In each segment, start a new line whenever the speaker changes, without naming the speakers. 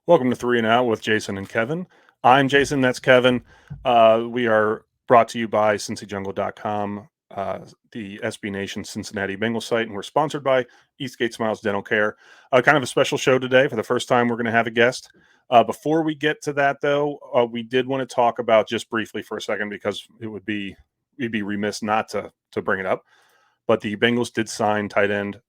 Welcome to Three and Out with Jason and Kevin. I'm Jason, that's Kevin. We are brought to you by CincyJungle.com, the SB Nation Cincinnati Bengals site, and we're sponsored by Eastgate Smiles Dental Care. Kind of a special show today. For the first time, we're going to have a guest. Before we get to that, though, we did want to talk about just briefly for a second because we'd be remiss not to bring it up. But the Bengals did sign tight end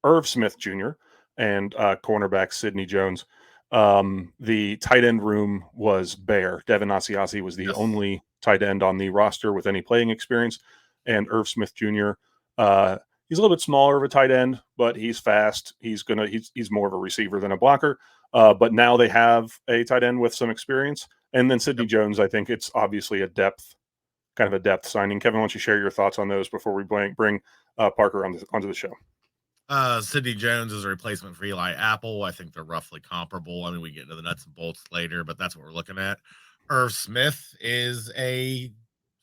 Irv Smith Jr. and cornerback Sidney Jones. The tight end room was bare. Devin Asiasi was the only tight end on the roster with any playing experience, and Irv Smith Jr. He's a little bit smaller of a tight end, but he's fast. He's more of a receiver than a blocker. But now they have a tight end with some experience, and then Sidney Jones. I think it's obviously a depth signing. Kevin, why don't you share your thoughts on those before we bring Parker onto the show?
Sidney Jones is a replacement for Eli Apple. I think they're roughly comparable. I mean, we get into the nuts and bolts later, but that's what we're looking at. Irv Smith is a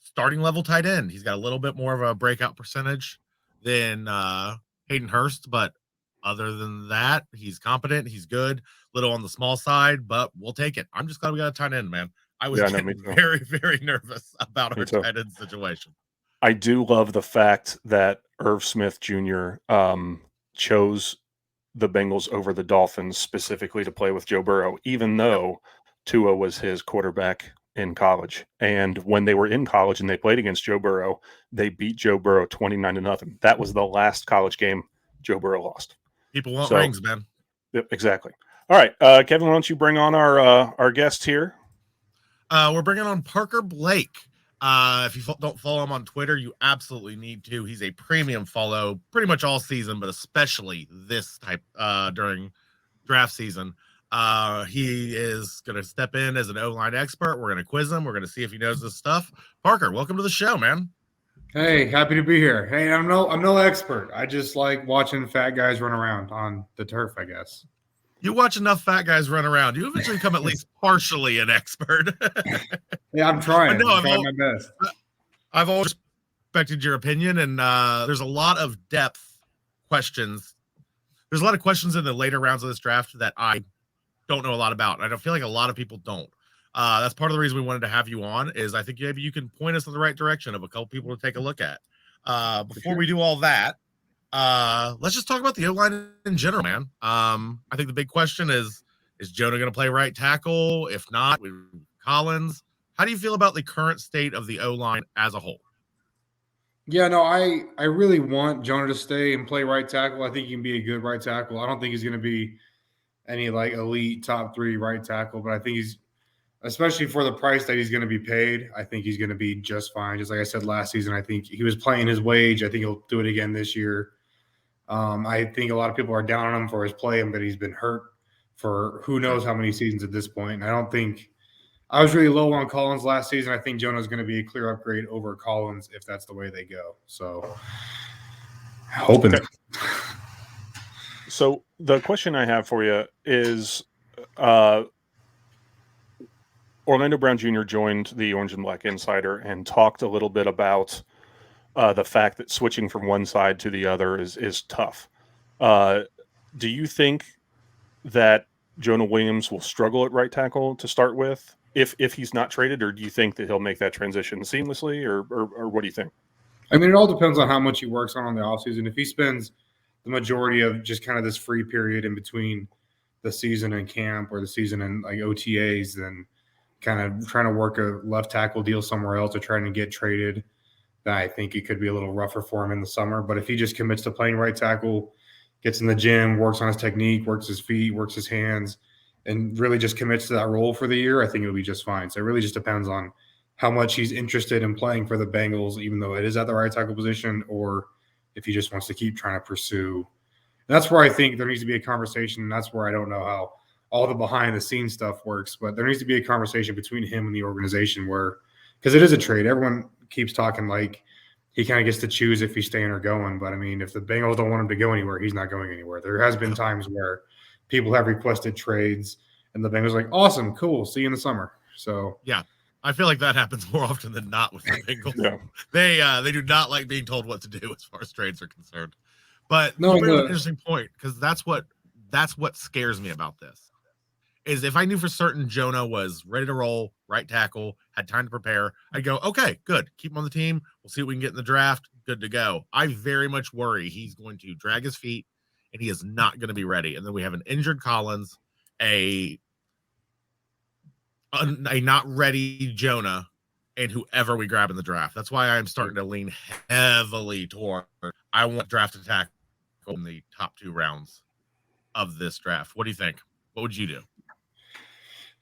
starting level tight end. He's got a little bit more of a breakout percentage than Hayden Hurst, but other than that, he's competent. He's good. Little on the small side, but we'll take it. I'm just glad we got a tight end, man. I was getting very, very nervous about our tight end situation.
I do love the fact that Irv Smith Jr. Chose the Bengals over the Dolphins specifically to play with Joe Burrow, even though Tua was his quarterback in college. And when they were in college and they played against Joe Burrow, they beat Joe Burrow 29-0. That was the last college game Joe Burrow lost.
People want rings, man.
Yep, exactly. All right, Kevin, why don't you bring on our guest here?
We're bringing on Parker Blake. If you don't follow him on Twitter, you absolutely need to. He's a premium follow pretty much all season, but especially this type during draft season. He is going to step in as an O-line expert. We're going to quiz him. We're going to see if he knows this stuff. Parker, welcome to the show, man.
Hey, happy to be here. Hey, I'm no expert. I just like watching fat guys run around on the turf, I guess.
You watch enough fat guys run around, you eventually become at least partially an expert.
Yeah, I'm trying. I'm trying my best.
I've always respected your opinion, and there's a lot of depth questions. There's a lot of questions in the later rounds of this draft that I don't know a lot about. I don't feel like a lot of people don't. That's part of the reason we wanted to have you on, is I think maybe you can point us in the right direction of a couple people to take a look at. Before we do all that, let's just talk about the O-line in general, man. I think the big question is Jonah going to play right tackle? If not, Collins. How do you feel about the current state of the O-line as a whole?
Yeah, no, I really want Jonah to stay and play right tackle. I think he can be a good right tackle. I don't think he's going to be any like elite top 3 right tackle, but I think he's, especially for the price that he's going to be paid, I think he's going to be just fine. Just like I said last season, I think he was playing his wage. I think he'll do it again this year. I think a lot of people are down on him for his play, but he's been hurt for who knows how many seasons at this point. And I was really low on Collins last season. I think Jonah's going to be a clear upgrade over Collins if that's the way they go. So, hoping.
So the question I have for you is, Orlando Brown Jr. joined the Orange and Black Insider and talked a little bit about the fact that switching from one side to the other is tough. Do you think that Jonah Williams will struggle at right tackle to start with if he's not traded, or do you think that he'll make that transition seamlessly, or what do you think?
I mean, it all depends on how much he works on the offseason. If he spends the majority of just kind of this free period in between the season and camp or the season and like OTAs, then kind of trying to work a left tackle deal somewhere else or trying to get traded, then I think it could be a little rougher for him in the summer. But if he just commits to playing right tackle, gets in the gym, works on his technique, works his feet, works his hands, and really just commits to that role for the year, I think it'll be just fine. So it really just depends on how much he's interested in playing for the Bengals, even though it is at the right tackle position, or if he just wants to keep trying to pursue. And that's where I think there needs to be a conversation, and that's where I don't know how all the behind-the-scenes stuff works, but there needs to be a conversation between him and the organization where – because it is a trade. Everyone keeps talking like he kind of gets to choose if he's staying or going. But, I mean, if the Bengals don't want him to go anywhere, he's not going anywhere. There has been times where people have requested trades, and the Bengals are like, awesome, cool, see you in the summer. So
yeah, I feel like that happens more often than not with the Bengals.
Yeah.
They do not like being told what to do as far as trades are concerned. But
No,
you bring up an interesting point, because that's what scares me about this. is if I knew for certain Jonah was ready to roll, right tackle, had time to prepare, I'd go, okay, good. Keep him on the team. We'll see what we can get in the draft. Good to go. I very much worry he's going to drag his feet and he is not going to be ready. And then we have an injured Collins, a not ready Jonah, and whoever we grab in the draft. That's why I'm starting to lean heavily toward I want draft attack in the top 2 rounds of this draft. What do you think? What would you do?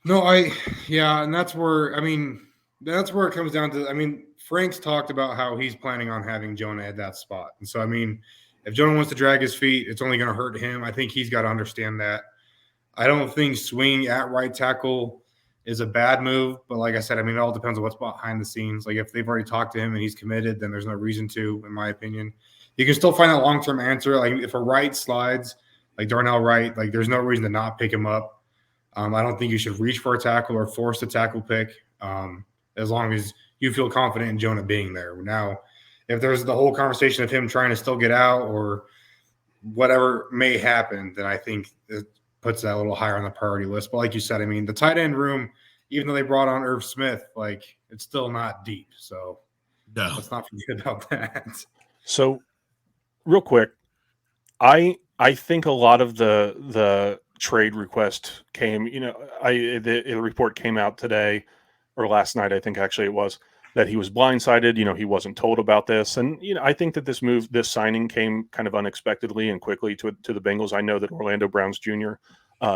No, and that's where it comes down to. Frank's talked about how he's planning on having Jonah at that spot. And so, if Jonah wants to drag his feet, it's only going to hurt him. I think he's got to understand that. I don't think swinging at right tackle is a bad move, but like I said, it all depends on what's behind the scenes. Like if they've already talked to him and he's committed, then there's no reason to, in my opinion. You can still find that long-term answer. Like if a right slides, like Darnell Wright, like there's no reason to not pick him up. I don't think you should reach for a tackle or force a tackle pick as long as you feel confident in Jonah being there. Now, if there's the whole conversation of him trying to still get out or whatever may happen, then I think it puts that a little higher on the priority list. But like you said, the tight end room, even though they brought on Irv Smith, like it's still not deep. So let's not forget about that. So
real quick, I think a lot of the trade request came, the report came out today or last night, I think actually it was, that he was blindsided. He wasn't told about this. And, I think that this signing came kind of unexpectedly and quickly to the Bengals. I know that Orlando Browns Jr.,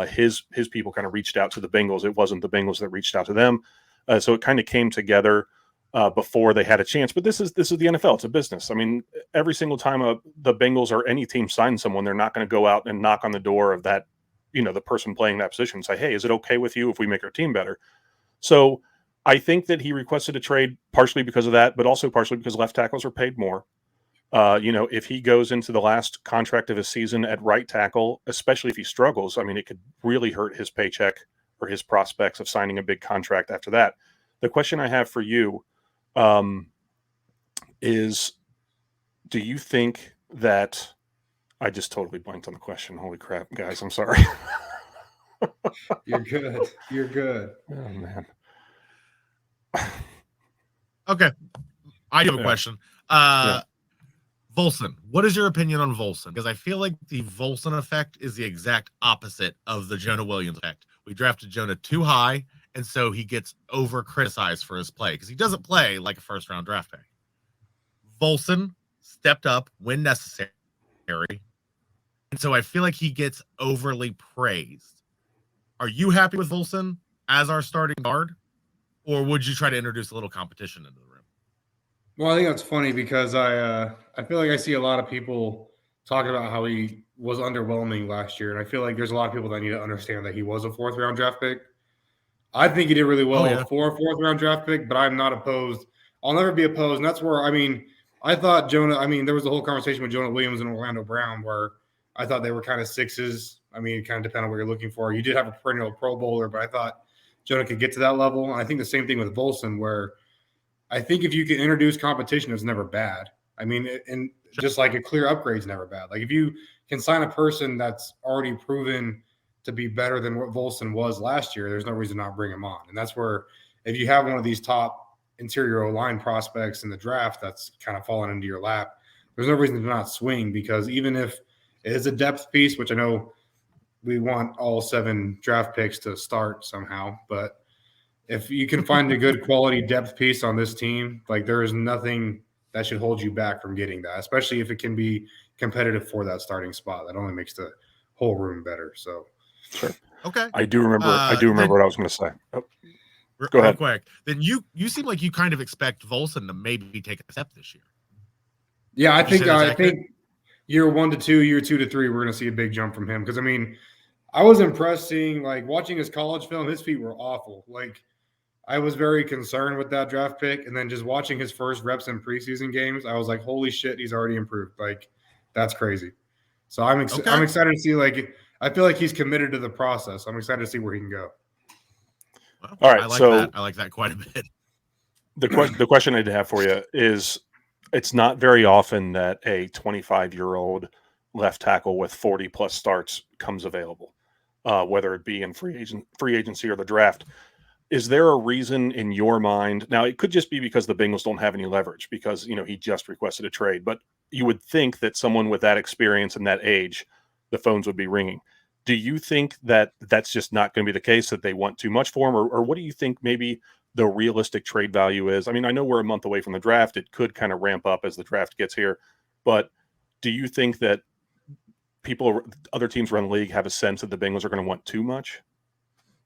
his people kind of reached out to the Bengals. It wasn't the Bengals that reached out to them. So it kind of came together before they had a chance. But this is the NFL. It's a business. Every single time the Bengals or any team signs someone, they're not going to go out and knock on the door of that, the person playing that position and say, hey, is it okay with you if we make our team better? So I think that he requested a trade partially because of that, but also partially because left tackles are paid more. If he goes into the last contract of his season at right tackle, especially if he struggles, it could really hurt his paycheck or his prospects of signing a big contract after that. The question I have for you is, do you think that I just totally blanked on the question. Holy crap, guys. I'm sorry.
You're good. You're good.
Oh, man.
Okay. I do have a question. Volson. What is your opinion on Volson? Because I feel like the Volson effect is the exact opposite of the Jonah Williams effect. We drafted Jonah too high, and so he gets over-criticized for his play because he doesn't play like a first-round draft pick. Volson stepped up when necessary, and so I feel like he gets overly praised. Are you happy with Volson as our starting guard, or would you try to introduce a little competition into the room?
Well, I think that's funny because I feel like I see a lot of people talking about how he was underwhelming last year, and I feel like there's a lot of people that need to understand that he was a 4th-round draft pick. I think he did really well for a 4th-round draft pick, but I'm not opposed. I'll never be opposed, and that's where I thought Jonah. There was the whole conversation with Jonah Williams and Orlando Brown where I thought they were kind of 6s. It kind of depended on what you're looking for. You did have a perennial Pro Bowler, but I thought Jonah could get to that level. And I think the same thing with Volson, where I think if you can introduce competition, it's never bad. And just like a clear upgrade is never bad. Like if you can sign a person that's already proven to be better than what Volson was last year, there's no reason not bring him on. And that's where if you have one of these top interior O-line prospects in the draft that's kind of fallen into your lap, there's no reason to not swing, because even if it is a depth piece, which I know we want all 7 draft picks to start somehow, but if you can find a good quality depth piece on this team, like there is nothing that should hold you back from getting that, especially if it can be competitive for that starting spot. That only makes the whole room better. So,
sure.
Okay.
I do remember what I was going to say. Oh, go ahead.
Real quick. Then you seem like you kind of expect Volson to maybe take a step this year.
Yeah, I think year 1 to 2, year 2 to 3, we're going to see a big jump from him. Because I was impressed watching his college film. His feet were awful. I was very concerned with that draft pick, and then just watching his first reps in preseason games, I was like, "Holy shit, he's already improved!" That's crazy. So I'm excited to see. I feel like he's committed to the process. I'm excited to see where he can go.
Well, all right, I like that quite a bit.
The question I'd have for you is: it's not very often that a 25-year-old left tackle with 40+ starts comes available. whether it be in free agency or the draft. Is there a reason in your mind? Now, it could just be because the Bengals don't have any leverage because, he just requested a trade, but you would think that someone with that experience and that age, the phones would be ringing. Do you think that that's just not going to be the case, that they want too much for him? Or what do you think maybe the realistic trade value is? I mean, I know we're a month away from the draft. It could kind of ramp up as the draft gets here, but do you think that other teams around the league have a sense that the Bengals are going to want too much?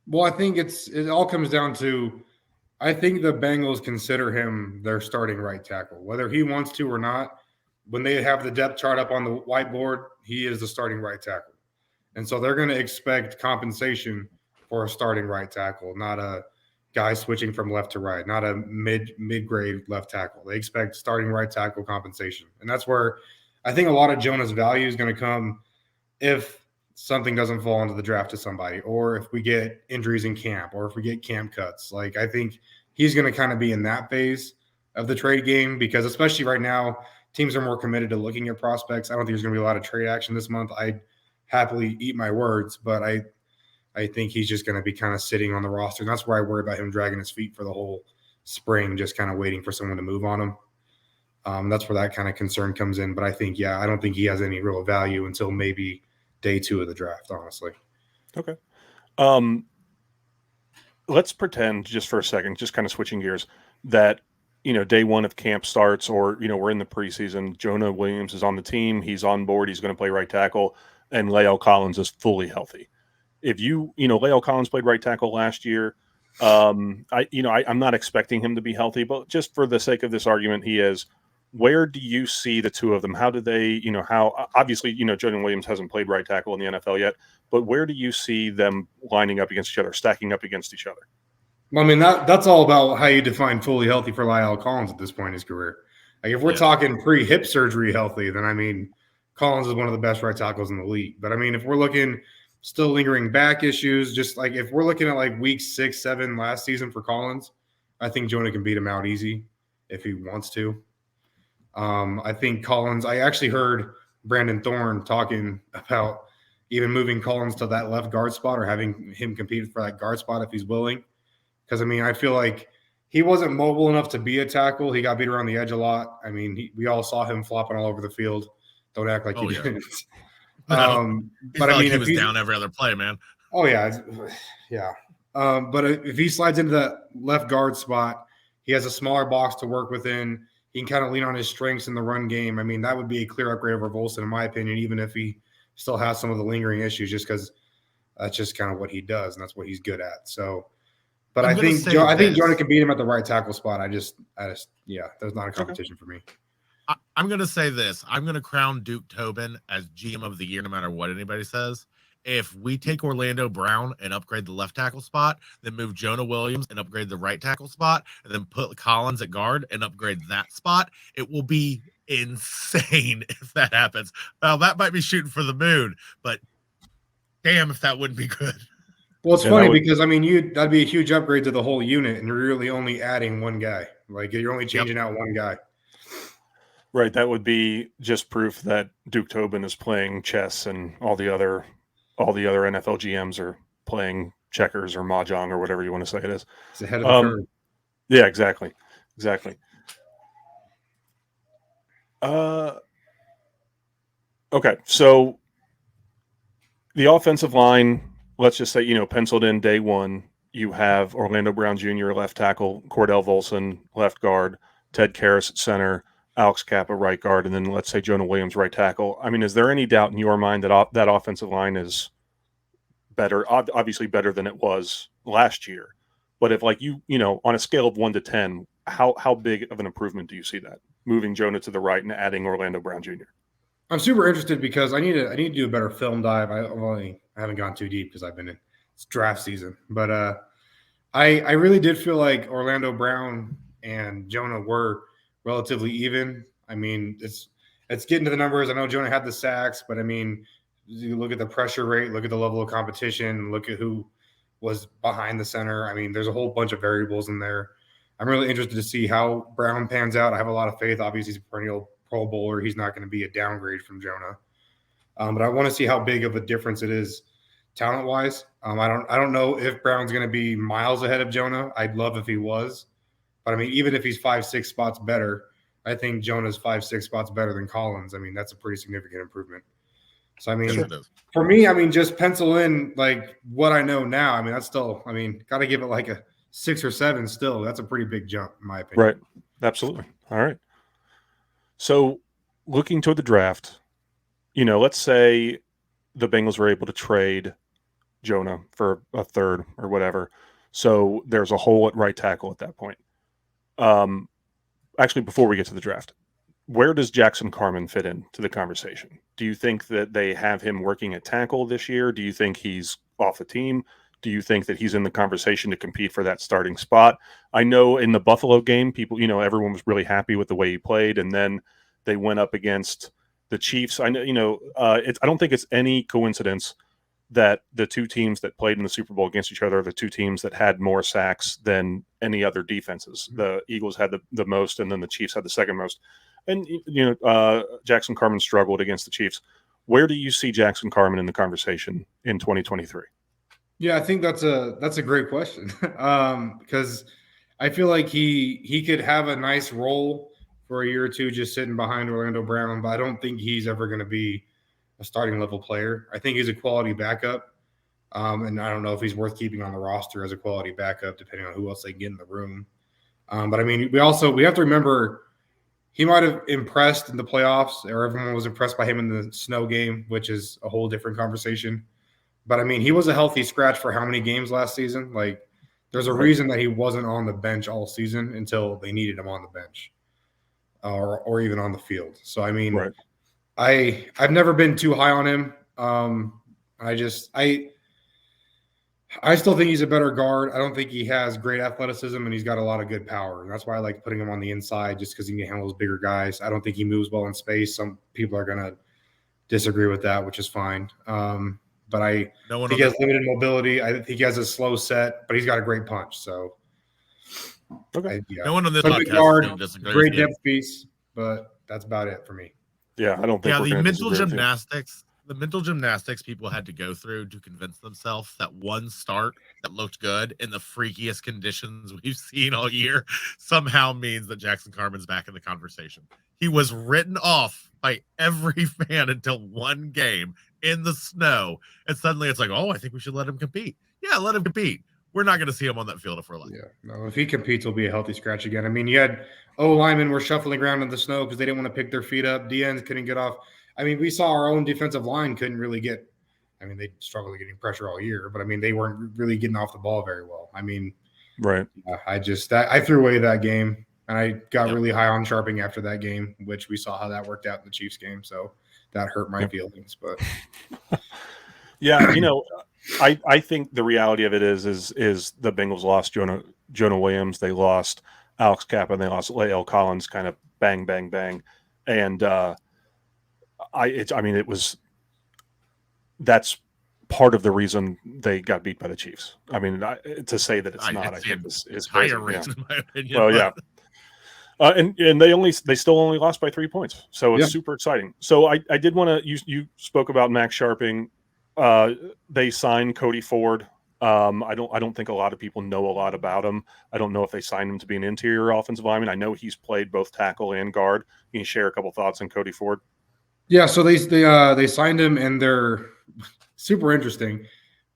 Well, I think it all comes down to, I think the Bengals consider him their starting right tackle, whether he wants to or not. When they have the depth chart up on the whiteboard, he is the starting right tackle. And so they're going to expect compensation for a starting right tackle, not a guy switching from left to right, not a mid-grade left tackle. They expect starting right tackle compensation. And that's where I think a lot of Jonah's value is going to come if something doesn't fall into the draft to somebody, or if we get injuries in camp, or if we get camp cuts. Like, I think he's going to kind of be in that phase of the trade game, because especially right now, teams are more committed to looking at prospects. I don't think there's going to be a lot of trade action this month. I'd happily eat my words, but I think he's just going to be kind of sitting on the roster. And that's where I worry about him dragging his feet for the whole spring, just kind of waiting for someone to move on him. That's where that kind of concern comes in. But I think, I don't think he has any real value until maybe day 2 of the draft, honestly.
Okay. Let's pretend just for a second, just kind of switching gears, that, day 1 of camp starts, or, we're in the preseason. Jonah Williams is on the team. He's on board. He's going to play right tackle, and La'el Collins is fully healthy. If La'el Collins played right tackle last year. I'm not expecting him to be healthy, but just for the sake of this argument, he is. Where do you see the two of them? How do they, obviously, Jonah Williams hasn't played right tackle in the NFL yet, but where do you see them lining up against each other, stacking up against each other?
Well, I mean, that's all about how you define fully healthy for La'el Collins at this point in his career. Like, if we're talking pre-hip surgery healthy, then, I mean, Collins is one of the best right tackles in the league. But, I mean, if we're looking still lingering back issues, just like if we're looking at like week 6, 7 last season for Collins, I think Jonah can beat him out easy if he wants to. I think Collins, I actually heard Brandon Thorne talking about even moving Collins to that left guard spot, or having him compete for that guard spot if he's willing. Because, I mean, I feel like he wasn't mobile enough to be a tackle. He got beat around the edge a lot. I mean, we all saw him flopping all over the field. Don't act like he didn't.
But I mean, he was down every other play, man.
Oh, yeah. Yeah. But if he slides into that left guard spot, he has a smaller box to work within. He can kind of lean on his strengths in the run game. I mean, that would be a clear upgrade over Volson, in my opinion, even if he still has some of the lingering issues, just because that's just kind of what he does, and that's what he's good at. So, but I think Jonah can beat him at the right tackle spot. I just, there's not a competition for me.
I'm going to say this. I'm going to crown Duke Tobin as GM of the year, no matter what anybody says. If we take Orlando Brown and upgrade the left tackle spot, then move Jonah Williams and upgrade the right tackle spot, and then put Collins at guard and upgrade that spot, it will be insane if that happens. Now, that might be shooting for the moon, but damn if that wouldn't be good.
Well, it's funny because, I mean, that'd be a huge upgrade to the whole unit, and you're really only adding one guy. Like, you're only changing out one guy.
Right. That would be just proof that Duke Tobin is playing chess, and all the other NFL GMs are playing checkers or mahjong or whatever you want to say it is.
It's ahead of the curve.
Yeah, exactly. Okay, so the offensive line, let's just say, penciled in day 1, you have Orlando Brown Jr. left tackle, Cordell Volson left guard, Ted Karras at center, Alex Kappa right guard, and then let's say Jonah Williams right tackle. I mean, is there any doubt in your mind that that offensive line is better, obviously better than it was last year? But if, like, on a scale of 1 to 10, how big of an improvement do you see that, moving Jonah to the right and adding Orlando Brown Jr.?
I'm super interested because I need to do a better film dive. I haven't gone too deep because I've been in draft season, but I really did feel like Orlando Brown and Jonah were relatively even. I mean, it's getting to the numbers. I know Jonah had the sacks, but I mean, you look at the pressure rate, look at the level of competition, look at who was behind the center. I mean, there's a whole bunch of variables in there. I'm really interested to see how Brown pans out. I have a lot of faith. Obviously, he's a perennial Pro Bowler. He's not going to be a downgrade from Jonah. But I want to see how big of a difference it is talent wise. I don't know if Brown's going to be miles ahead of Jonah. I'd love if he was, but I mean, even if he's 5-6 spots better, I think Jonah's 5-6 spots better than Collins. I mean, that's a pretty significant improvement. So I mean, for me, I mean, just pencil in like what I know now. I mean, that's still, I mean, got to give it like a 6 or 7 still. That's a pretty big jump in my opinion.
Right. Absolutely. All right. So looking toward the draft, let's say the Bengals were able to trade Jonah for a third or whatever. So there's a hole at right tackle at that point. Actually, before we get to the draft, where does Jackson Carman fit into the conversation? Do you think that they have him working at tackle this year? Do you think he's off the team? Do you think that he's in the conversation to compete for that starting spot? I know in the Buffalo game, people, everyone was really happy with the way he played, and then they went up against the Chiefs. I know, I don't think it's any coincidence that the two teams that played in the Super Bowl against each other are the two teams that had more sacks than any other defenses. The Eagles had the most, and then the Chiefs had the second most. And, Jackson Carman struggled against the Chiefs. Where do you see Jackson Carman in the conversation in 2023?
Yeah, I think that's a great question because I feel like he could have a nice role for a year or two just sitting behind Orlando Brown, but I don't think he's ever going to be a starting level player. I think he's a quality backup, and I don't know if he's worth keeping on the roster as a quality backup, depending on who else they get in the room. But I mean, we have to remember he might have impressed in the playoffs, or everyone was impressed by him in the snow game, which is a whole different conversation. But I mean, he was a healthy scratch for how many games last season? Like, there's a reason that he wasn't on the bench all season until they needed him on the bench, or even on the field. So I mean, I've never been too high on him. I still think he's a better guard. I don't think he has great athleticism, and he's got a lot of good power. And that's why I like putting him on the inside, just because he can handle those bigger guys. I don't think he moves well in space. Some people are going to disagree with that, which is fine. But I think he has limited mobility. I think he has a slow set, but he's got a great punch. So,
no one on this podcast disagrees.
Great depth piece, but that's about it for me.
Yeah, I don't think.
Yeah, the mental gymnastics people had to go through to convince themselves that one start that looked good in the freakiest conditions we've seen all year somehow means that Jackson Carman's back in the conversation. He was written off by every fan until one game in the snow, and suddenly it's like, oh, I think we should let him compete. Yeah, let him compete. We're not going to see him on that field if we're lucky.
Yeah, no, if he competes, he'll be a healthy scratch again. I mean, you had linemen were shuffling around in the snow because they didn't want to pick their feet up. DNs couldn't get off. I mean, we saw our own defensive line couldn't really get. I mean, they struggled getting pressure all year, but I mean, they weren't really getting off the ball very well. I mean,
right.
I threw away that game, and I got really high on Sharping after that game, which we saw how that worked out in the Chiefs game. So that hurt my feelings, but
yeah, I think the reality of it is the Bengals lost Jonah Williams, they lost Alex Kappa, and they lost Lael Collins, kind of bang, bang, bang, and that's part of the reason they got beat by the Chiefs. I mean, to say that it's not, I think is
higher reason, in my opinion.
Well, yeah. And they still only lost by 3 points, so it's super exciting. So I did want to you spoke about Max Sharping. They signed Cody Ford. I don't think a lot of people know a lot about him. I don't know if they signed him to be an interior offensive lineman. I know he's played both tackle and guard. Can you share a couple thoughts on Cody Ford?
Yeah, so they signed him, and they're super interesting,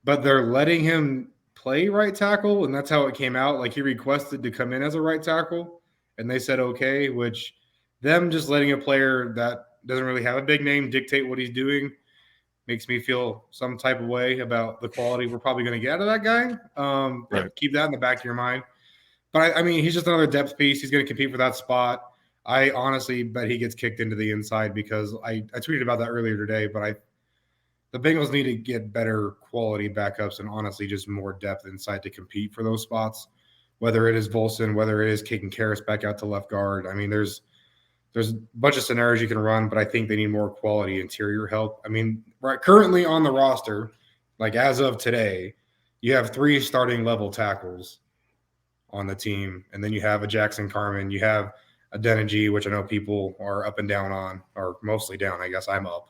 but they're letting him play right tackle, and that's how it came out. Like, he requested to come in as a right tackle, and they said okay, which them just letting a player that doesn't really have a big name dictate what he's doing makes me feel some type of way about the quality we're probably going to get out of that guy.
Right.
Keep that in the back of your mind. But, I mean, he's just another depth piece. He's going to compete for that spot. I honestly bet he gets kicked into the inside because I tweeted about that earlier today, but the Bengals need to get better quality backups and honestly just more depth inside to compete for those spots, whether it is Volson, whether it is kicking Karras back out to left guard. I mean, there's a bunch of scenarios you can run, but I think they need more quality interior help. I mean, currently on the roster, like as of today, you have 3 starting level tackles on the team, and then you have a Jackson Carman, you have Adeniji, which I know people are up and down on, or mostly down. I guess I'm up,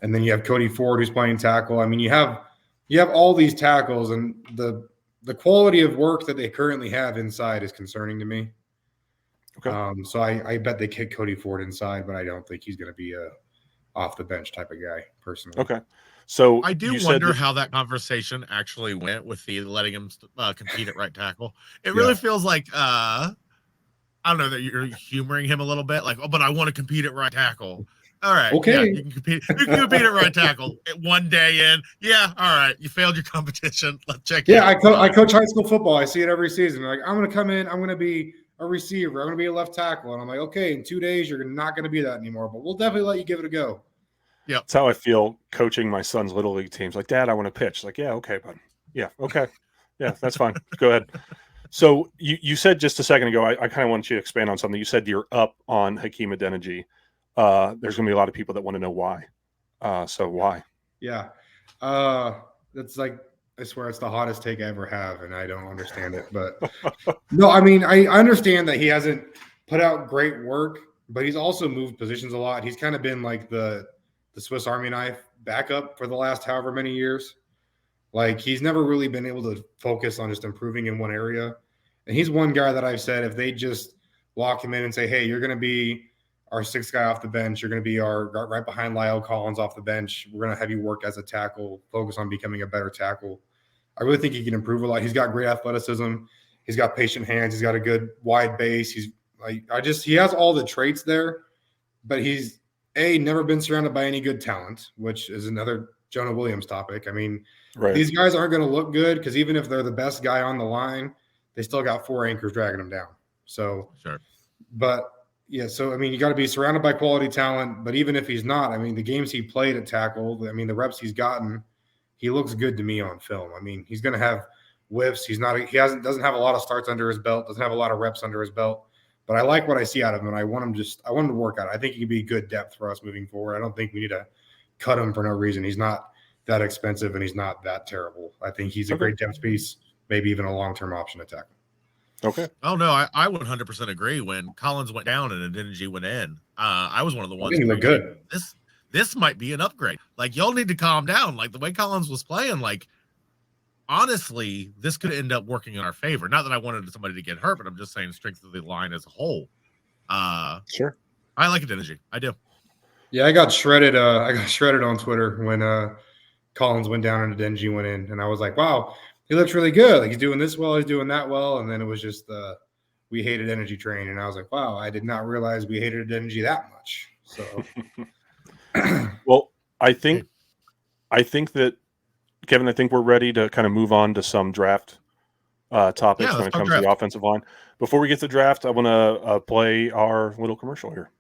and then you have Cody Ford who's playing tackle. I mean, you have you have all these tackles, and the quality of work that they currently have inside is concerning to me.
Okay.
So I bet they kick Cody Ford inside, but I don't think he's going to be a off the bench type of guy personally.
Okay. So
I do
you said
wonder
that,
how that conversation actually went with the letting him compete at right tackle. It really feels like I don't know, that you're humoring him a little bit, like, oh, but I want to compete at right tackle. All right,
Okay.
yeah, you can compete. You can compete at right tackle one day in. Yeah, all right, you failed your competition. Let's check.
Yeah, I coach high school football. I see it every season. Like, I'm going to come in. I'm going to be a receiver. I'm going to be a left tackle. And I'm like, okay, in 2 days, you're not going to be that anymore. But we'll definitely let you give it a go.
Yeah,
that's how I feel coaching my son's little league teams. Like, Dad, I want to pitch. Like, yeah, okay, bud. Yeah, okay. Yeah, that's fine. Go ahead. So you said just a second ago, I kind of want you to expand on something. You said you're up on Hakeem Adeniji. There's going to be a lot of people that want to know why. So why?
Yeah. That's like, I swear it's the hottest take I ever have, and I don't understand it. But no, I mean, I understand that he hasn't put out great work, but he's also moved positions a lot. He's kind of been like the Swiss Army knife backup for the last however many years. Like, he's never really been able to focus on just improving in one area. And he's one guy that I've said, if they just lock him in and say, hey, you're going to be our sixth guy off the bench, you're going to be our right behind Lyle Collins off the bench, we're going to have you work as a tackle, focus on becoming a better tackle. I really think he can improve a lot. He's got great athleticism. He's got patient hands. He's got a good wide base. He's like, he has all the traits there, but he's never been surrounded by any good talent, which is another Jonah Williams topic. I mean,
Right.
These guys aren't going to look good because even if they're the best guy on the line, they still got 4 anchors dragging them down. So,
sure.
But yeah, so I mean, you got to be surrounded by quality talent. But even if he's not, I mean, the games he played at tackle, I mean, the reps he's gotten, he looks good to me on film. I mean, he's going to have whiffs. Doesn't have a lot of starts under his belt. Doesn't have a lot of reps under his belt. But I like what I see out of him, and I want him to work out. I think he can be good depth for us moving forward. I don't think we need to cut him for no reason. He's not that expensive, and he's not that terrible. I think he's a great depth piece, maybe even a long-term option to tackle.
Okay.
Oh no, I 100% agree. When Collins went down and Adeniji went in, I was one of the ones.
I think he looked good.
This might be an upgrade. Like, y'all need to calm down. Like, the way Collins was playing, like, honestly, this could end up working in our favor. Not that I wanted somebody to get hurt, but I'm just saying strength of the line as a whole.
Sure.
I like Adeniji. I do.
Yeah, I got shredded. I got shredded on Twitter when Collins went down and Adeniji went in, and I was like, "Wow, he looks really good. Like, he's doing this well, he's doing that well." And then it was just we hated Energy Train, and I was like, "Wow, I did not realize we hated Adeniji that much." So,
well, I think that Kevin, I think we're ready to kind of move on to some draft topics when it comes to the offensive line. Before we get to the draft, I want to play our little commercial here.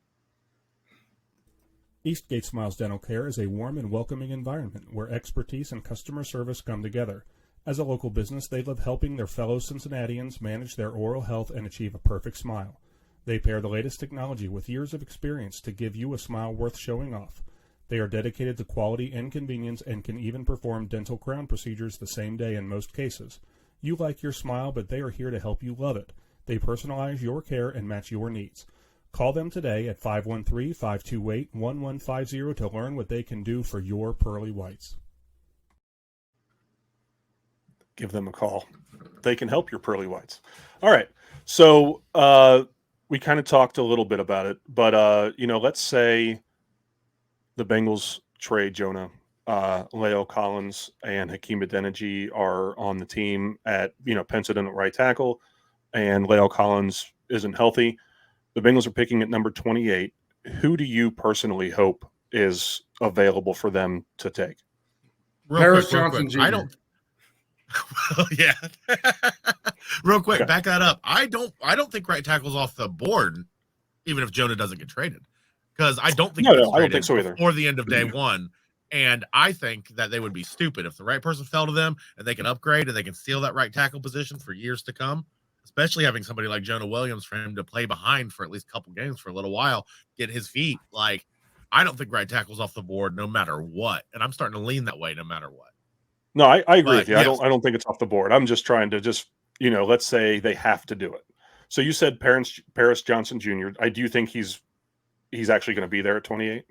Eastgate Smiles Dental Care is a warm and welcoming environment where expertise and customer service come together. As a local business, they love helping their fellow Cincinnatians manage their oral health and achieve a perfect smile. They pair the latest technology with years of experience to give you a smile worth showing off. They are dedicated to quality and convenience and can even perform dental crown procedures the same day in most cases. You like your smile, but they are here to help you love it. They personalize your care and match your needs. Call them today at 513-528-1150 to learn what they can do for your pearly whites.
Give them a call. They can help your pearly whites. All right. So we kind of talked a little bit about it, but, let's say the Bengals trade Jonah, Leo Collins and Hakeem Adeniji are on the team at, penciled in at right tackle, and Leo Collins isn't healthy. The Bengals are picking at number 28. Who do you personally hope is available for them to take?
Paris Johnson Jr.
I don't. Well, yeah. Real quick, back that up. I don't think right tackle's off the board, even if Jonah doesn't get traded, because I don't think
I don't think so either.
Before the end of day one. And I think that they would be stupid if the right person fell to them and they can upgrade and they can steal that right tackle position for years to come. Especially having somebody like Jonah Williams for him to play behind for at least a couple games for a little while, get his feet. Like, I don't think right tackle's off the board no matter what. And I'm starting to lean that way no matter what.
No, I agree with you. Yes. I don't think it's off the board. I'm just trying to let's say they have to do it. So you said Paris Johnson Jr. I do think he's actually going to be there at 28.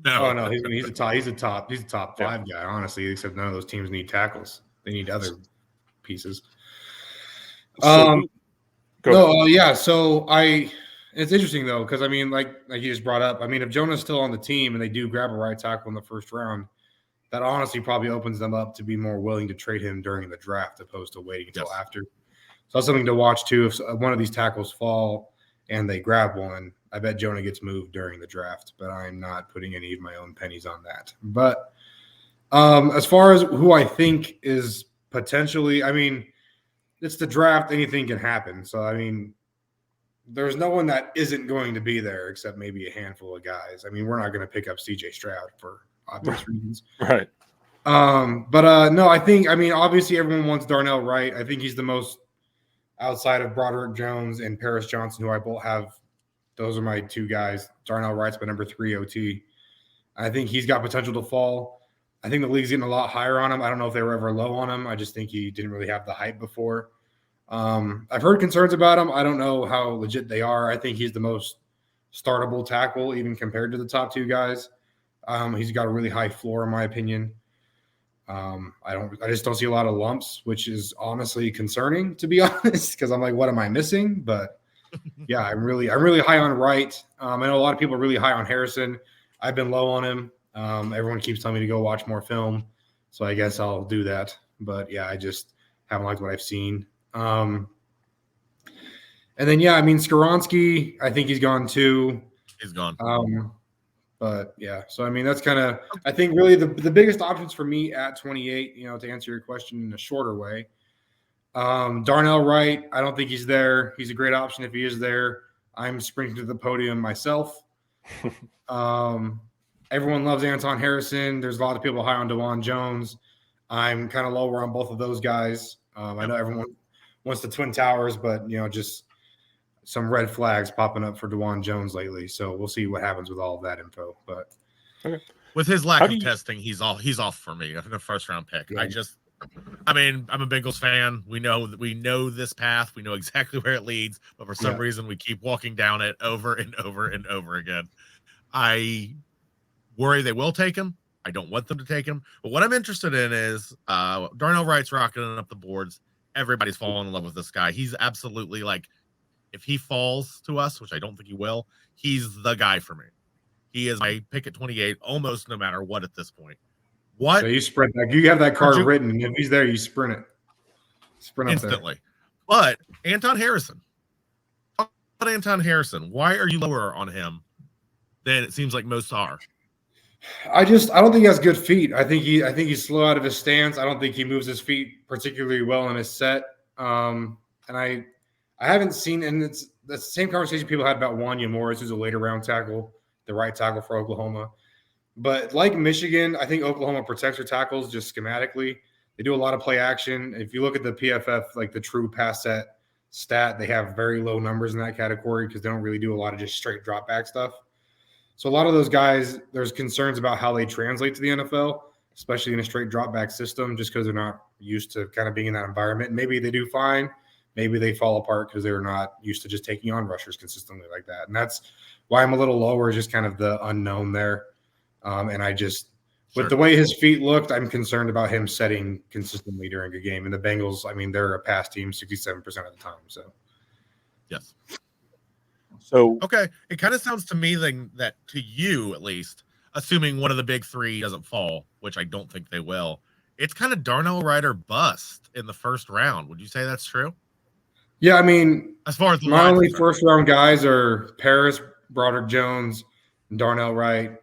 No.
Oh no, he's a top 5 guy, honestly, except none of those teams need tackles. They need other pieces.
So,
So it's interesting though, because I mean, like you just brought up, I mean, if Jonah's still on the team and they do grab a right tackle in the first round, that honestly probably opens them up to be more willing to trade him during the draft opposed to waiting until after. So that's something to watch too. If one of these tackles fall and they grab one, I bet Jonah gets moved during the draft, but I'm not putting any of my own pennies on that. But as far as who I think is potentially, I mean, it's the draft. Anything can happen. So, I mean, there's no one that isn't going to be there except maybe a handful of guys. I mean, we're not going to pick up CJ Stroud for obvious reasons.
right.
No, I mean, obviously everyone wants Darnell Wright. I think he's the most outside of Broderick Jones and Paris Johnson, who I both have. Those are my 2 guys. Darnell Wright's my number 3 OT. I think he's got potential to fall. I think the league's getting a lot higher on him. I don't know if they were ever low on him. I just think he didn't really have the hype before. I've heard concerns about him. I don't know how legit they are. I think he's the most startable tackle, even compared to the top 2 guys. He's got a really high floor, in my opinion. I just don't see a lot of lumps, which is honestly concerning, to be honest, because I'm like, what am I missing? But yeah, I'm really high on Wright. I know a lot of people are really high on Harrison. I've been low on him. Everyone keeps telling me to go watch more film, so I guess I'll do that. But yeah, I just haven't liked what I've seen. And then yeah, I mean Skoronski, I think he's gone too.
He's gone.
But yeah, so I mean that's kind of I think really the biggest options for me at 28. To answer your question in a shorter way. Darnell Wright, I don't think he's there. He's a great option if he is there. I'm sprinting to the podium myself. Everyone loves Anton Harrison. There's a lot of people high on DeJuan Jones. I'm kind of lower on both of those guys. I know everyone wants the Twin Towers, but just some red flags popping up for DeJuan Jones lately. So we'll see what happens with all of that info. But
with his lack of testing, he's off for me in the first round pick. Yeah. I mean, I'm a Bengals fan. We know this path. We know exactly where it leads, but for some reason we keep walking down it over and over and over again. I worry they will take him. I don't want them to take him. But what I'm interested in is Darnell Wright's rocketing up the boards. Everybody's falling in love with this guy. He's absolutely like, if he falls to us, which I don't think he will, he's the guy for me. He is my pick at 28, almost no matter what at this point. What?
So you sprint that. You have that card written, and if he's there, you sprint it. Sprint
instantly. But Anton Harrison. Why are you lower on him than it seems like most are?
I don't think he has good feet. I think he's slow out of his stance. I don't think he moves his feet particularly well in his set. And I haven't seen, and it's the same conversation people had about Wanya Morris, who's a later round tackle, the right tackle for Oklahoma. But like Michigan, I think Oklahoma protects their tackles just schematically. They do a lot of play action. If you look at the PFF, like the true pass set stat, they have very low numbers in that category because they don't really do a lot of just straight drop back stuff. So a lot of those guys, there's concerns about how they translate to the NFL, especially in a straight drop back system, just because they're not used to kind of being in that environment. Maybe they do fine. Maybe they fall apart because they're not used to just taking on rushers consistently like that. And that's why I'm a little lower, is just kind of the unknown there. And I just, with the way his feet looked, I'm concerned about him setting consistently during a game. And the Bengals, I mean, they're a pass team 67% of the time. So,
yes.
So,
okay. It kind of sounds to me like that, to you at least, assuming one of the big 3 doesn't fall, which I don't think they will, it's kind of Darnell Wright or bust in the first round. Would you say that's true?
Yeah, I mean,
as far as
my only first round guys are Paris, Broderick Jones, and Darnell Wright.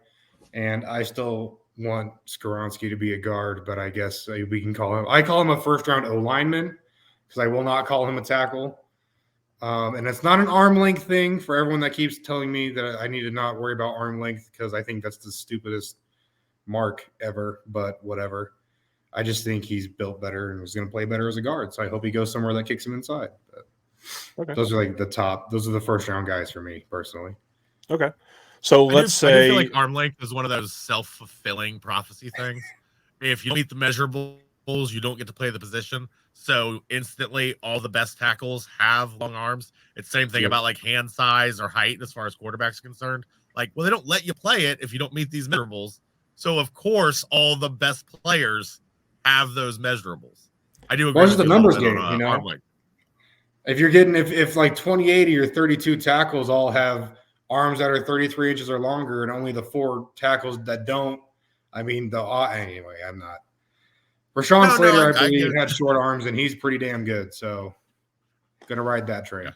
And I still want Skoronski to be a guard, but I guess we can call him. I call him a first-round O-lineman because I will not call him a tackle. And it's not an arm length thing for everyone that keeps telling me that I need to not worry about arm length because I think that's the stupidest mark ever, but whatever. I just think he's built better and is going to play better as a guard. So I hope he goes somewhere that kicks him inside. But those are like the top. Those are the first-round guys for me personally.
Okay. So let's say,
I feel like arm length is one of those self-fulfilling prophecy things. If you don't meet the measurables, you don't get to play the position. So instantly, all the best tackles have long arms. It's the same thing about like hand size or height as far as quarterbacks are concerned. Like, well, they don't let you play it if you don't meet these measurables. So of course, all the best players have those measurables. I do agree.
Well, it's just a numbers game, If like 28 of your 32 tackles all have arms that are 33 inches or longer, and only the 4 tackles that don't, I mean, anyway, I'm not. Rashawn Slater, I believe, had short arms, and he's pretty damn good. So, gonna ride that train.
Yeah.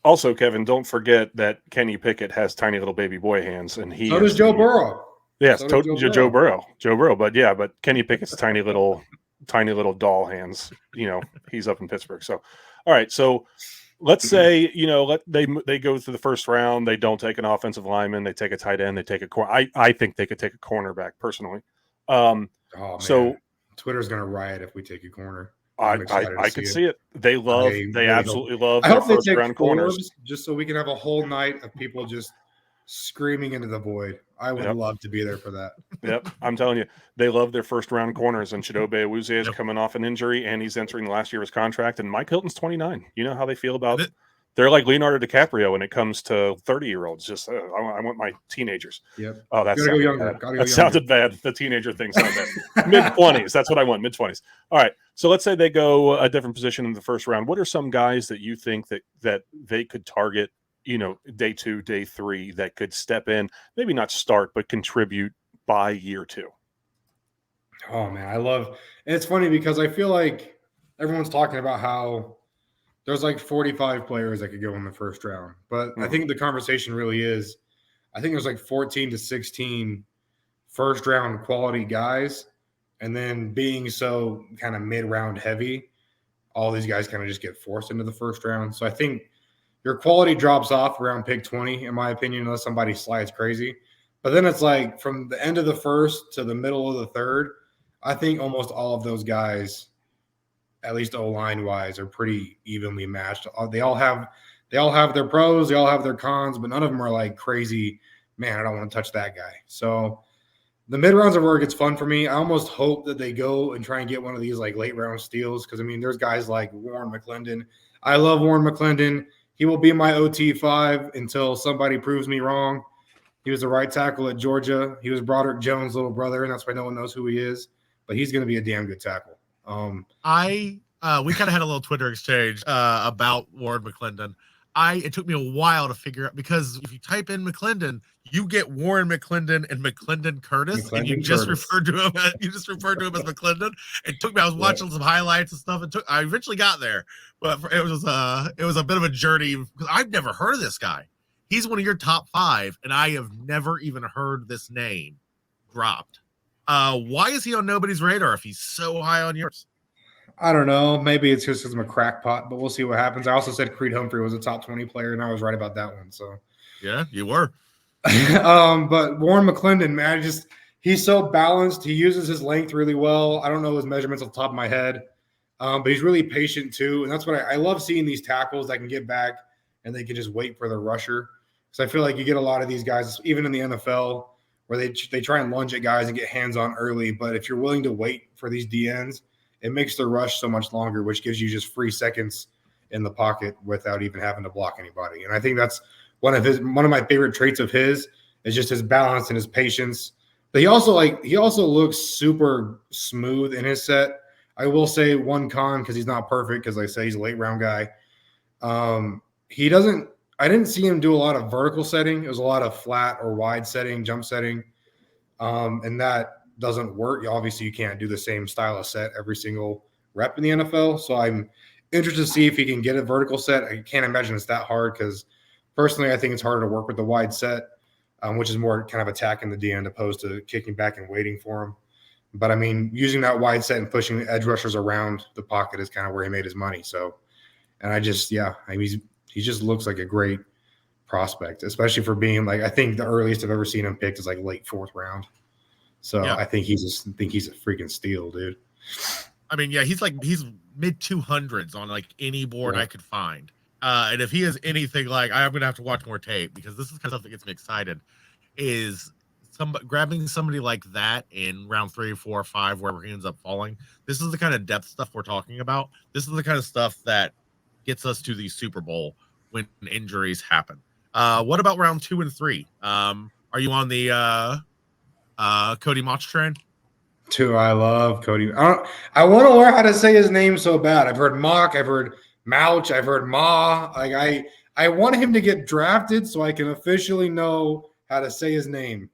Also, Kevin, don't forget that Kenny Pickett has tiny little baby boy hands, and
so does Joe Burrow.
Yes, Joe Burrow. But Kenny Pickett's tiny little doll hands. He's up in Pittsburgh. So, all right. So, let's say they go through the first round. They don't take an offensive lineman. They take a tight end. They take a corner. I think they could take a cornerback personally. So
Twitter's gonna riot if we take a corner.
I could see it. They absolutely love.
I hope they take
round corners
just so we can have a whole night of people just screaming into the void. I would love to be there for that.
Yep, I'm telling you, they love their first round corners. And Chidobe Awuzie is coming off an injury, and he's entering the last year of his contract. And Mike Hilton's 29. You know how they feel about it. They're like Leonardo DiCaprio when it comes to 30-year-olds. Just I want my teenagers.
Yep.
Oh, that sounded bad. The teenager thing sounded bad. Mid-20s. That's what I want. Mid-20s. All right. So let's say they go a different position in the first round. What are some guys that you think that they could target? Day 2, day 3 that could step in, maybe not start, but contribute by year 2.
Oh man, and it's funny because I feel like everyone's talking about how there's like 45 players that could go in the first round, but I think the conversation really is, I think there's like 14 to 16 first round quality guys, and then being so kind of mid-round heavy, all these guys kind of just get forced into the first round. So I think your quality drops off around pick 20, in my opinion, unless somebody slides crazy. But then it's like from the end of the first to the middle of the third, I think almost all of those guys, at least O-line wise, are pretty evenly matched. They all have their pros, they all have their cons, but none of them are like crazy, man, I don't want to touch that guy. So the mid rounds are where it gets fun for me. I almost hope that they go and try and get one of these like late round steals, because I mean, there's guys like Warren McClendon. I love Warren McClendon. He will be my OT5 until somebody proves me wrong. He was the right tackle at Georgia. He was Broderick Jones' little brother, and that's why no one knows who he is. But he's going to be a damn good tackle.
We kind of had a little Twitter exchange about Warren McClendon. It took me a while to figure out, because if you type in McClendon, you get Warren McClendon and McClendon Curtis, and you just referred to him as McClendon. It took me. I was watching some highlights and stuff. I eventually got there, but it was a bit of a journey because I've never heard of this guy. He's one of your top 5, and I have never even heard this name dropped. Why is he on nobody's radar if he's so high on yours?
I don't know. Maybe it's just because I'm a crackpot, but we'll see what happens. I also said Creed Humphrey was a top 20 player, and I was right about that one. So
yeah, you were.
But Warren McClendon, man, he's so balanced. He uses his length really well. I don't know his measurements off the top of my head, but he's really patient too. And that's what I love seeing these tackles that can get back and they can just wait for the rusher. So I feel like you get a lot of these guys, even in the NFL, where they try and lunge at guys and get hands on early. But if you're willing to wait for these DNs, it makes the rush so much longer, which gives you just free seconds in the pocket without even having to block anybody. And I think that's one of my favorite traits of his is just his balance and his patience. But he also looks super smooth in his set. I will say one con, because he's not perfect, because I say he's a late round guy. I didn't see him do a lot of vertical setting. It was a lot of flat or wide setting, jump setting. And that doesn't work. Obviously, you can't do the same style of set every single rep in the NFL. So I'm interested to see if he can get a vertical set. I can't imagine it's that hard, because personally, I think it's harder to work with the wide set, which is more kind of attacking the DN opposed to kicking back and waiting for him. But I mean, using that wide set and pushing the edge rushers around the pocket is kind of where he made his money. So, and I mean, he just looks like a great prospect, especially for being like, I think the earliest I've ever seen him picked is like late 4th round. So yeah. I think he's a freaking steal, dude.
I mean, yeah, he's mid 200s on like any board I could find. And if he is anything like, I'm going to have to watch more tape, because this is kind of stuff that gets me excited, is grabbing somebody like that in round 3, 4, 5, wherever he ends up falling. This is the kind of depth stuff we're talking about. This is the kind of stuff that gets us to the Super Bowl when injuries happen. What about round 2 and 3? Are you on the Cody Mach train?
I love Cody. I want to learn how to say his name so bad. I've heard Mock, I've heard Mouch, I've heard Ma. Like I want him to get drafted so I can officially know how to say his name.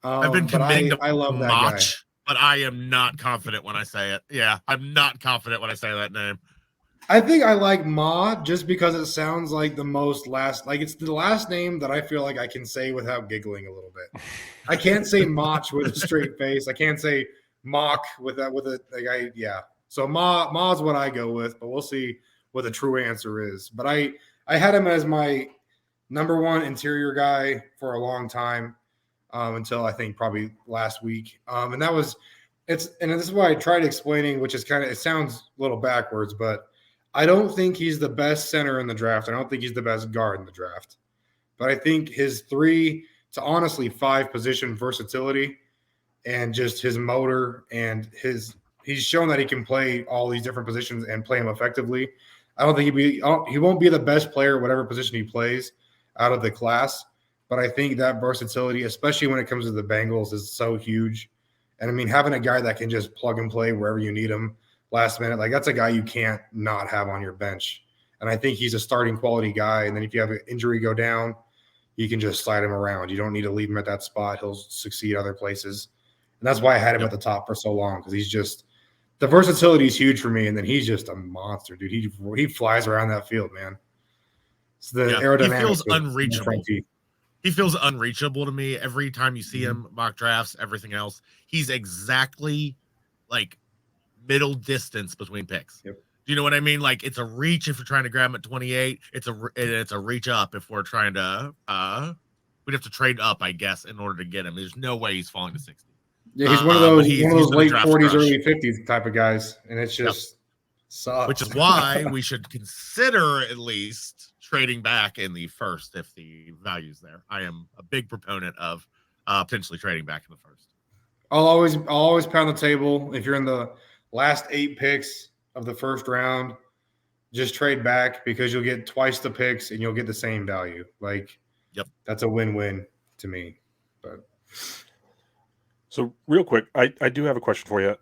I've been committing to
I love that
Mach,
guy.
but I am not confident when I say it. Yeah, I'm not confident when I say that name.
I think I like Ma just because it sounds like it's the last name that I feel like I can say without giggling a little bit. I can't say Mach with a straight face. I can't say Mock with a yeah. So Ma's what I go with, but we'll see what the true answer is. But I had him as my number 1 interior guy for a long time until I think probably last week. And this is why I tried explaining, which is it sounds a little backwards, but I don't think he's the best center in the draft. I don't think he's the best guard in the draft. But I think his 3 to honestly 5 position versatility and just his motor and he's shown that he can play all these different positions and play them effectively. I don't think he won't be the best player whatever position he plays out of the class, but I think that versatility, especially when it comes to the Bengals, is so huge. And I mean, having a guy that can just plug and play wherever you need him last minute, like that's a guy you can't not have on your bench. And I think he's a starting quality guy. And then if you have an injury go down, you can just slide him around. You don't need to leave him at that spot. He'll succeed other places. And that's why I had him at the top for so long, because he's just the versatility is huge for me. And then he's just a monster, dude. He flies around that field, man. So the aerodynamics.
He feels unreachable. He feels unreachable to me every time you see him, mock drafts, everything else. He's exactly like middle distance between picks.
Yep.
Do you know what I mean? Like it's a reach if you're trying to grab him at 28. It's a reach up if we're trying to we'd have to trade up, I guess, in order to get him. There's no way he's falling to 60.
Yeah, he's one of those late 40s, early 50s type of guys, and it's just sucks.
Which is why we should consider at least trading back in the first if the value's there. I am a big proponent of potentially trading back in the first.
I'll always pound the table. If you're in the last 8 picks of the first round, just trade back because you'll get twice the picks and you'll get the same value. Like,
yep,
that's a win-win to me. But
so real quick, I do have a question for you.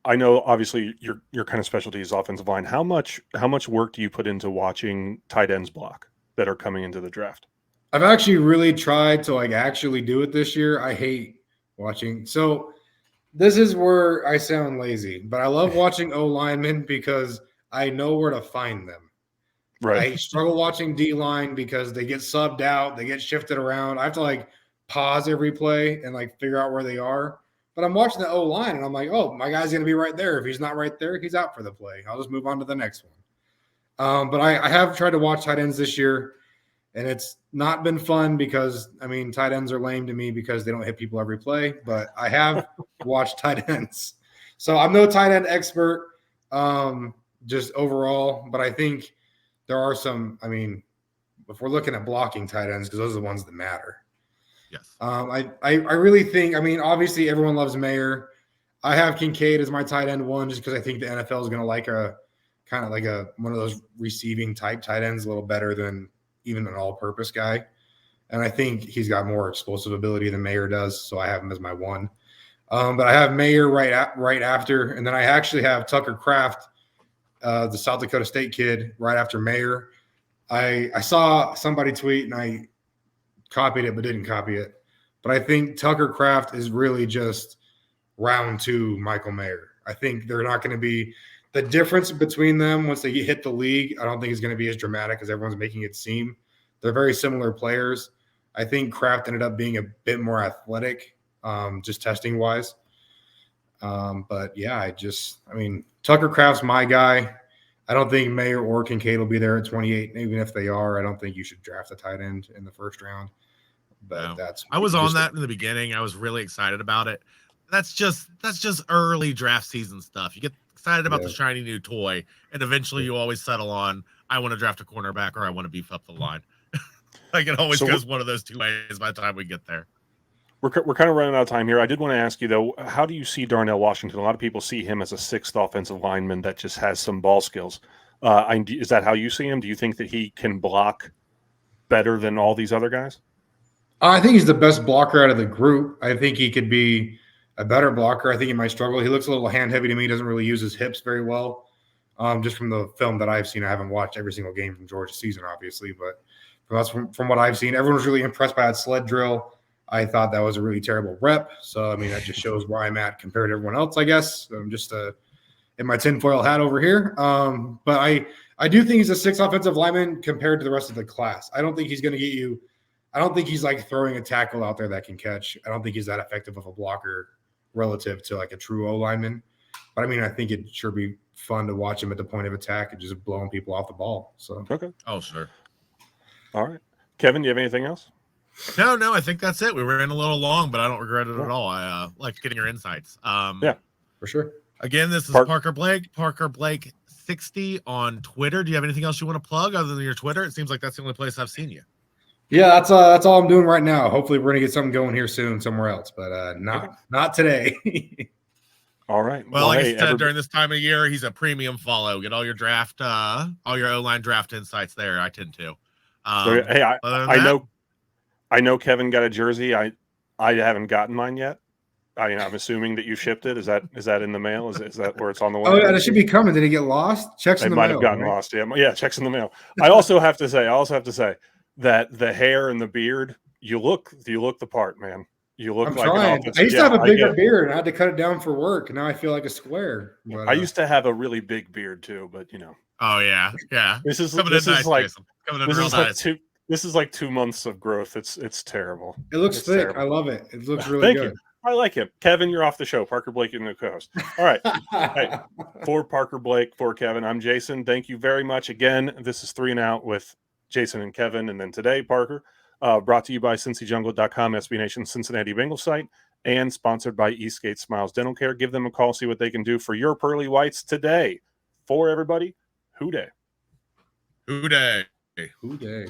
I know obviously your kind of specialty is offensive line. How much work do you put into watching tight ends block that are coming into the draft?
I've actually really tried to actually do it this year. I hate watching. So this is where I sound lazy, but I love watching O linemen because I know where to find them.
Right.
I struggle watching D line because they get subbed out, they get shifted around. I have to pause every play and figure out where they are. But I'm watching the O line and I'm like, oh, my guy's going to be right there. If he's not right there, he's out for the play. I'll just move on to the next one. But I have tried to watch tight ends this year, and it's not been fun because, tight ends are lame to me because they don't hit people every play. But I have watched tight ends. So I'm no tight end expert just overall. But I think there are some, if we're looking at blocking tight ends, because those are the ones that matter.
Yes.
I really think, obviously everyone loves Mayer. I have Kincaid as my tight end 1 just because I think the NFL is going to like a kind of one of those receiving type tight ends a little better than even an all-purpose guy. And I think he's got more explosive ability than Mayer does, so I have him as my 1. But I have Mayer right after, and then I actually have Tucker Kraft, the South Dakota State kid, right after Mayer. I saw somebody tweet, and I copied it but didn't copy it. But I think Tucker Kraft is really just round 2 Michael Mayer. I think they're not going to be – the difference between them once they hit the league, I don't think is going to be as dramatic as everyone's making it seem. They're very similar players. I think Kraft ended up being a bit more athletic, just testing-wise. But, yeah, Tucker Kraft's my guy. I don't think Mayer or Kincaid will be there at 28. Even if they are, I don't think you should draft a tight end in the first round. But
I was on that in the beginning. I was really excited about it. That's just early draft season stuff. You get excited about the shiny new toy, and eventually you always settle on, I want to draft a cornerback or I want to beef up the line. It always goes one of those 2 ways by the time we get there.
We're kind of running out of time here. I did want to ask you, though, how do you see Darnell Washington? A lot of people see him as a 6th offensive lineman that just has some ball skills. Is that how you see him? Do you think that he can block better than all these other guys?
I think he's the best blocker out of the group. I think he could be a better blocker. I think he might struggle. He looks a little hand heavy to me. He doesn't really use his hips very well. Just from the film that I've seen, I haven't watched every single game from Georgia's season, obviously, but from what I've seen, everyone was really impressed by that sled drill. I thought that was a really terrible rep. So, I mean, that just shows where I'm at compared to everyone else, I guess. I'm just in my tinfoil hat over here. But I do think he's a 6 offensive lineman compared to the rest of the class. I don't think he's going to get you – I don't think he's like throwing a tackle out there that can catch. I don't think he's that effective of a blocker relative to like a true O lineman. But, I mean, I think it'd sure be fun to watch him at the point of attack and just blowing people off the ball. So
Okay.
Oh, sure.
All right. Kevin, do you have anything else?
No, I think that's it. We were in a little long, but I don't regret it at all. I like getting your insights.
Yeah,
for sure.
Again, this is Parker Blake 60 on Twitter. Do you have anything else you want to plug other than your Twitter? It seems like that's the only place I've seen you.
Yeah, that's all I'm doing right now. Hopefully, we're gonna get something going here soon somewhere else, but not today.
All right.
Well, like I said, during this time of year, he's a premium follow. Get all your draft, all your O-line draft insights there. I tend to.
So, hey, I know Kevin got a jersey. I haven't gotten mine yet. I'm assuming that you shipped it. Is that in the mail? Is that where it's on the way?
Oh yeah, it should be coming. Did it get lost? Checks in the mail.
It might have gotten lost. Yeah, checks in the mail. I also have to say that the hair and the beard, you look the part, man. You look like
trying. I used to have a bigger beard and I had to cut it down for work. Now I feel like a square. But,
I used to have a really big beard too, but
Oh yeah.
This is like 2 months of growth. It's terrible.
It looks thick. Terrible. I love it. It looks really good.
You. I like him. Kevin, you're off the show. Parker Blake, you're the co-host. All right. Hey, for Parker Blake, for Kevin, I'm Jason. Thank you very much. Again, this is 3 and Out with Jason and Kevin. And then today, Parker, brought to you by CincyJungle.com, SB Nation Cincinnati Bengals site, and sponsored by Eastgate Smiles Dental Care. Give them a call, see what they can do for your pearly whites today. For everybody, Who Day.
Who Day.
Who Day.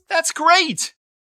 That's great!